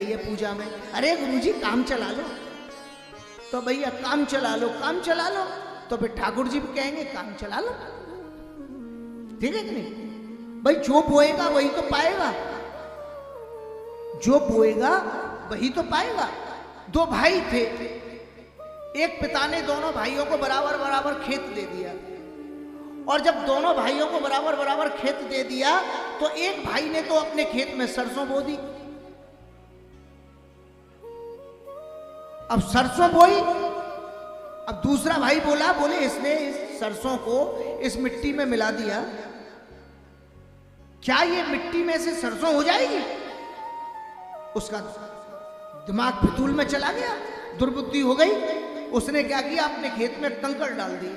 ये पूजा में, अरे गुरुजी काम चला लो, तो भैया काम चला लो, काम चला लो, तो फिर ठाकुर जी भी कहेंगे काम चला लो। ठीक है कि नहीं भाई? जो बोएगा वही तो पाएगा, जो बोएगा वही तो पाएगा। दो भाई थे, एक पिता ने दोनों भाइयों को बराबर बराबर खेत दे दिया, और जब दोनों भाइयों को बराबर बराबर खेत दे दिया तो एक भाई ने तो अपने खेत में सरसों बो दी। अब सरसों बोई, अब दूसरा भाई बोले इसने इस सरसों को इस मिट्टी में मिला दिया, क्या ये मिट्टी में से सरसों हो जाएगी? उसका दिमाग फितूल में चला गया, दुर्बुद्धि हो गई। उसने क्या किया, अपने खेत में कंकड़ डाल दिए।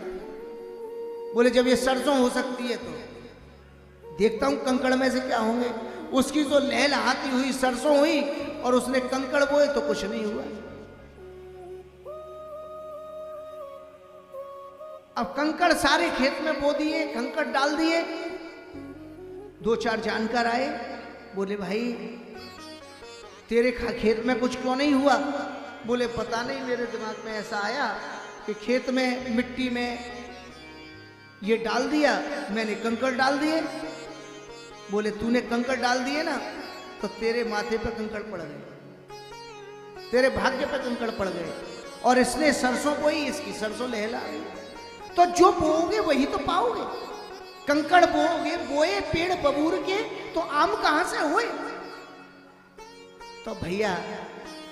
बोले जब ये सरसों हो सकती है तो देखता हूं कंकड़ में से क्या होंगे। उसकी जो लहलहाती हुई सरसों हुई और उसने कंकड़ बोए तो कुछ नहीं हुआ। अब कंकड़ सारे खेत में बो दिए, कंकड़ डाल दिए। दो चार जानकार आए, बोले भाई तेरे खेत में कुछ क्यों नहीं हुआ? बोले पता नहीं, मेरे दिमाग में ऐसा आया कि खेत में मिट्टी में ये डाल दिया, मैंने कंकड़ डाल दिए। बोले तूने कंकड़ डाल दिए ना, तो तेरे माथे पे कंकड़ पड़ गए, तेरे भाग्य पे कंकड़ पड़ गए, और इसने सरसों को ही, इसकी सरसों लहला गई। तो जो बोओगे वही तो पाओगे। कंकड़ बोओगे, बोए पेड़ बबूर के, तो आम कहां से हुए? तो भैया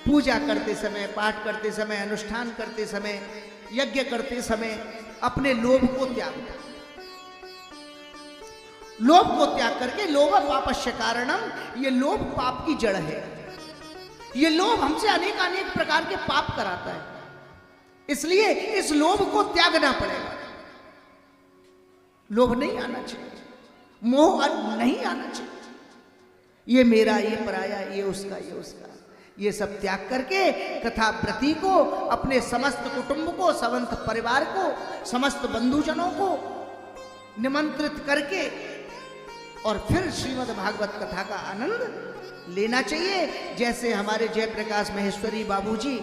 पूजा करते समय, पाठ करते समय, अनुष्ठान करते समय, यज्ञ करते समय अपने लोभ को त्याग दो। लोभ को त्याग करके, लोभ पापस्य कारणम, ये लोभ पाप की जड़ है। ये लोभ हमसे अनेक अनेक प्रकार के पाप कराता है, इसलिए इस लोभ को त्यागना पड़ेगा। लोभ नहीं आना चाहिए, मोह नहीं आना चाहिए। ये मेरा, ये पराया, ये उसका, ये उसका, ये सब त्याग करके तथा व्रती को, अपने समस्त कुटुंब को, समस्त परिवार को, समस्त बंधुजनों को निमंत्रित करके और फिर श्रीमद् भागवत कथा का आनंद लेना चाहिए। जैसे हमारे जयप्रकाश महेश्वरी बाबूजी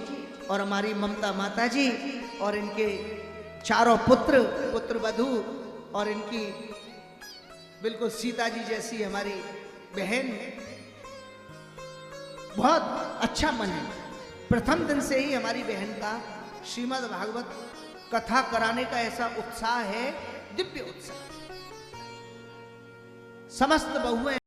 और हमारी ममता माताजी और इनके चारों पुत्र वधू, और इनकी बिल्कुल सीता जी जैसी हमारी बहन, बहुत अच्छा मन है। प्रथम दिन से ही हमारी बहन का श्रीमद् भागवत कथा कराने का ऐसा उत्साह है, दिव्य उत्साह। समस्त बहुएं